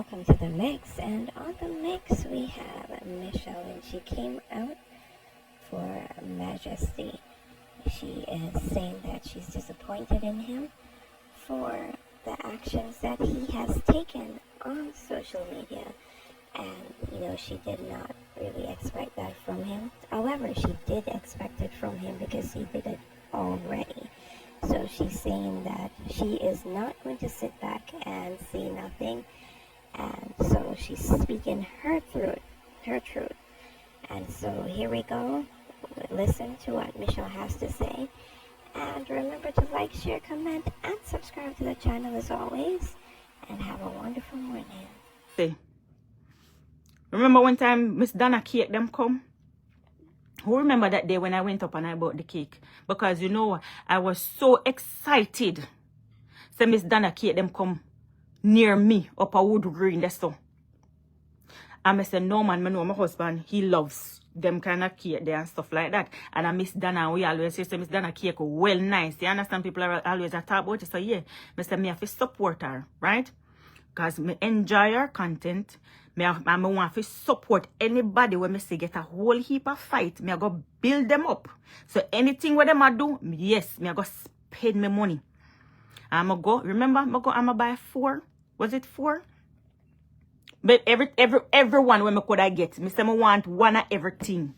welcome to the mix. And on the mix we have Michelle, and she came out for Majesty. She is saying that she's disappointed in him for the actions that he has taken on social media. And, she did not really expect that from him. However, she did expect it from him because he did it already. So she's saying that she is not going to sit back and see nothing. And so she's speaking her truth. And so here we go. Listen to what Michelle has to say. And remember to like, share, comment, and subscribe to the channel as always. And have a wonderful morning. See. Remember one time Miss Donna cake them come? Who remember that day when I went up and I bought the cake? Because I was so excited. So Miss Donna cake them come near me up a wood green there so. And I said, no man, I know my husband, he loves them kind of cake there and stuff like that. And I Miss Donna, we always say Miss Donna cake well nice. You understand? People are always talk about it. So yeah, I said, me have to support her, right? Because me enjoy her content. Me want to support anybody when me see get a whole heap of fight. Me go build them up. So anything where them a do, yes, me go spend me money. I'm gonna buy 4. Was it 4? But everyone when me could I get. Me say me want one of everything.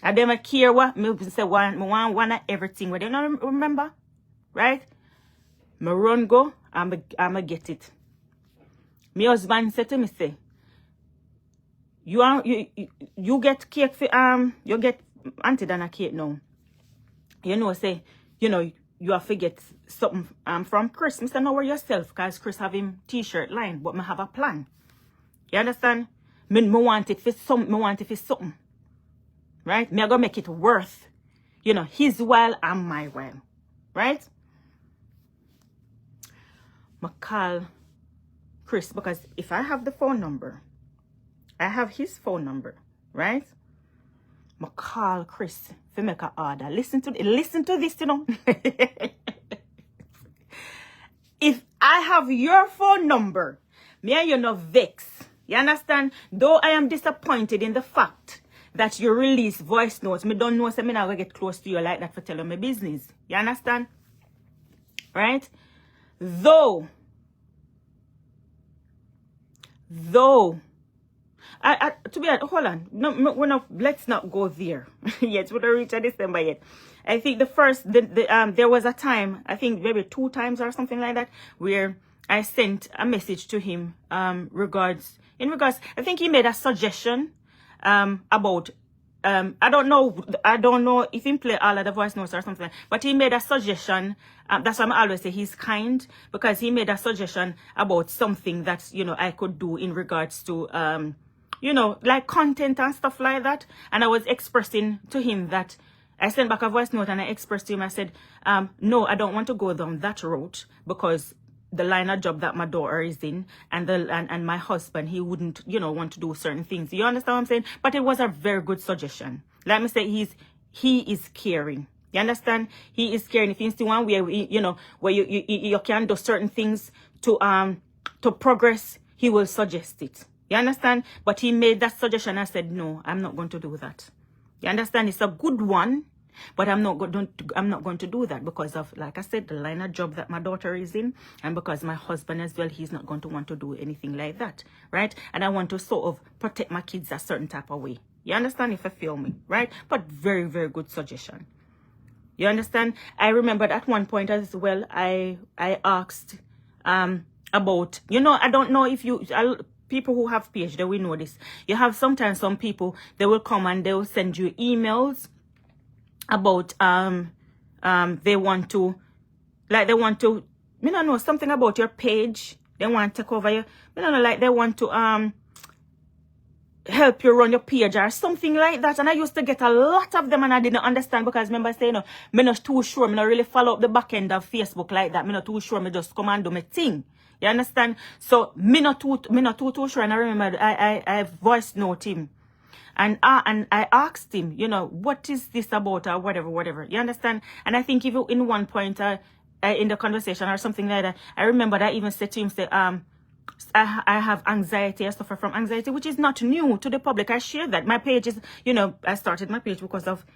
I don't care what me say me want one of everything. What you know remember? Right? Me run go, I'ma get it. My husband said to me, say, you get cake for you get Auntie Dana cake now. Say, you have to get something from Chris. Mr. Know yourself, because Chris have him t-shirt line, but me have a plan. You understand? Me want it for something. Right? Me I gonna make it worth, his while and my while. Right? Me call Chris, because if I have the phone number, I have his phone number, right? I call Chris to make an order. Listen to this, If I have your phone number, me and you no vex. You understand? Though I am disappointed in the fact that you release voice notes, me don't know, so me not gonna get close to you like that for telling me business. You understand? Right? Though to be honest, hold on. No, let's not go there yet. We don't reach December yet. I think there was a time, I think maybe 2 times or something like that, where I sent a message to him in regards. I think he made a suggestion about. I don't know if he play all of the voice notes or something, but he made a suggestion. That's why I always say he's kind, because he made a suggestion about something that, I could do in regards to, like content and stuff like that. And I was expressing to him that I sent back a voice note and I expressed to him, I said, no, I don't want to go down that route, because the line of job that my daughter is in and my husband, he wouldn't, want to do certain things. You understand what I'm saying? But it was a very good suggestion. Let me say he is caring. You understand? He is caring. If you see one way, where you can do certain things to progress, he will suggest it. You understand? But he made that suggestion. I said, no, I'm not going to do that. You understand? It's a good one. But I'm not going to do that because of, like I said, the line of job that my daughter is in, and because my husband as well, he's not going to want to do anything like that, right? And I want to sort of protect my kids a certain type of way. You understand, if you feel me, right? But very, very good suggestion. You understand? I remember at one point as well, I asked about, I don't know if people who have PhD, we know this. You have sometimes some people, they will come and they will send you emails about they want to know something about your page. They want to take over you. They want to help you run your page or something like that. And I used to get a lot of them and I didn't understand, because remember saying, me not too sure, me not really follow up the back end of Facebook like that. Me not too sure, me just come and do my thing. You understand? So me not too sure. And I remember I voice note him. And I asked him, what is this about, or whatever. You understand? And I think even in one point in the conversation or something like that, I remember that I even said to him, I have anxiety. I suffer from anxiety, which is not new to the public. I share that. My page is, I started my page because of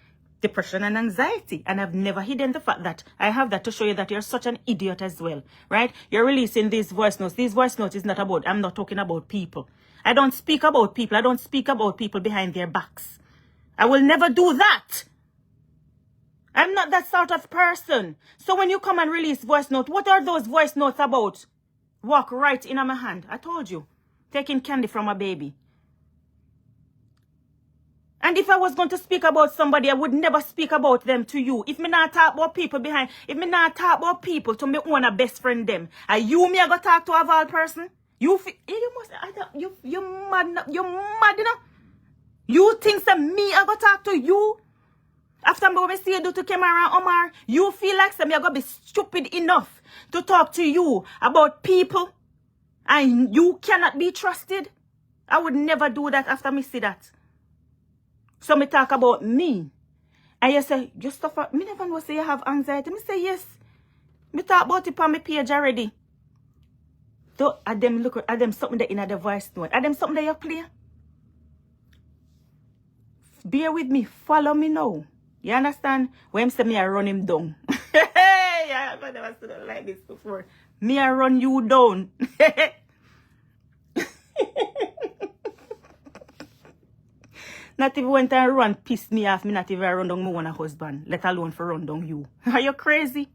depression and anxiety. And I've never hidden the fact that I have that to show you that you're such an idiot as well, right? You're releasing these voice notes. These voice notes is not about, I'm not talking about people. I don't speak about people. I don't speak about people behind their backs. I will never do that. I'm not that sort of person. So when you come and release voice note, what are those voice notes about? Walk right in on my hand. I told you. Taking candy from a baby. And if I was going to speak about somebody, I would never speak about them to you. If me not talk about people behind, if me not talk about people to me own a best friend them, are you me I go talk to a all person? You mad, you mad, You think that me I go talk to you? After me see you do to Cameron Omar, you feel like me I go be stupid enough to talk to you about people and you cannot be trusted? I would never do that after me see that. So me talk about me. And you say, you suffer. Me never know say you have anxiety. Me say yes. Me talk about it on my page already. So at them look at them something that in the voice note. At them something that you play. Bear with me. Follow me now. You understand? When say me I run him down. Yeah, I've never seen it like this before. Me I run you down. Not even when I run piss me off, me not even run down my own husband, let alone for run down you. Are you crazy?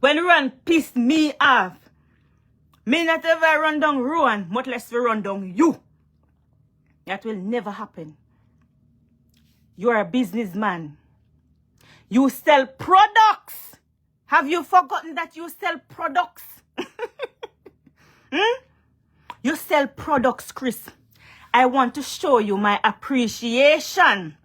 When run piss me off, me not ever run down Rowan, much less for run down you. That will never happen. You are a businessman. You sell products. Have you forgotten that you sell products? You sell products, Chris. I want to show you my appreciation.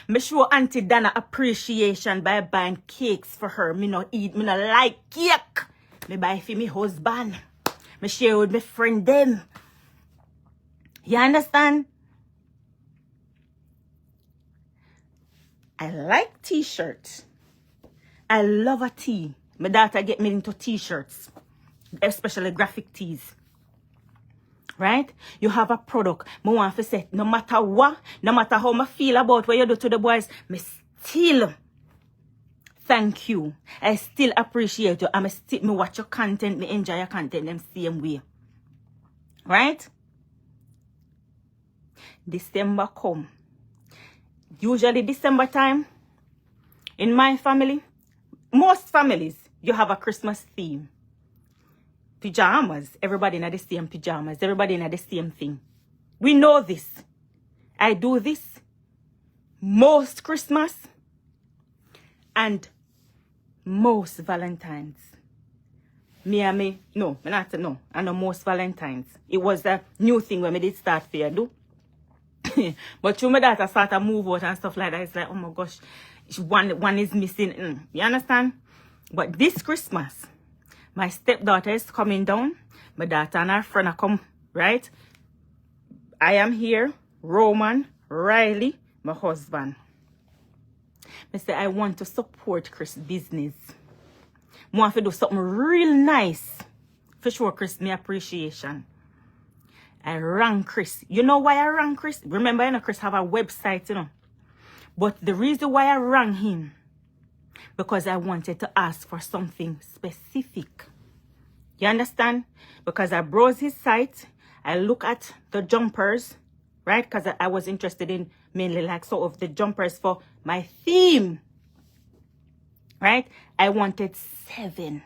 Me show Auntie Dana appreciation by buying cakes for her. Me no eat, me no like cake. Me buy for me husband. Me share with my friend them. You understand? I like t-shirts. I love a tee. My daughter get me into t-shirts. Especially graphic tees. Right? You have a product. I want to say, no matter what, no matter how I feel about what you do to the boys, me still thank you. I still appreciate you. Me watch your content, me enjoy your content them same way. Right? December come. Usually December time, in my family, most families, you have a Christmas theme. Pajamas. Everybody in the same pajamas. Everybody in the same thing. We know this. I do this most Christmas and most Valentine's. I know most Valentine's. It was a new thing when I did start for do. But through my daughter start to move out and stuff like that, it's like, oh my gosh, one is missing. You understand? But this Christmas, my stepdaughter is coming down. My daughter and her friend are come, right? I am here. Roman, Riley, my husband. I say, I want to support Chris' business. I want to do something real nice. For sure, Chris, me appreciation. I rang Chris. You know why I rang Chris? Remember, Chris have a website, But the reason why I rang him, because I wanted to ask for something specific. You understand? Because I browse his site. I look at the jumpers, right? Because I was interested in mainly like sort of the jumpers for my theme. Right? I wanted 7.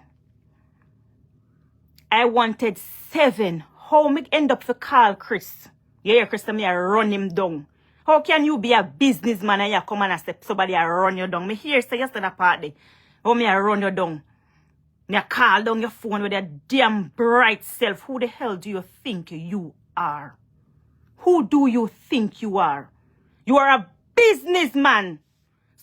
How me end up for call Chris? Yeah, Chris, me I run him down. How can you be a businessman and you come and say somebody I run you down? Me hear say yesterday party. How me I run you down? Me I call down your phone with your damn bright self. Who the hell do you think you are? Who do you think you are? You are a businessman.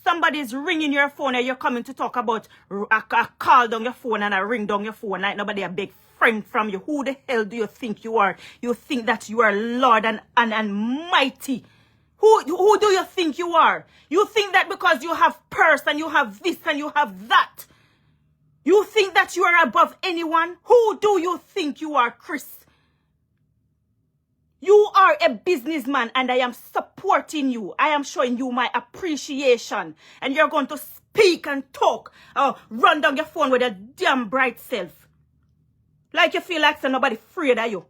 Somebody is ringing your phone and you're coming to talk about I call down your phone and I ring down your phone like nobody a big friend from you. Who the hell do you think you are? You think that you are Lord and mighty. Who do you think you are? You think that because you have purse and you have this and you have that, you think that you are above anyone? Who do you think you are, Chris? You are a businessman and I am supporting you. I am showing you my appreciation. And you're going to speak and talk. Run down your phone with your damn bright self. Like you feel like nobody afraid of you.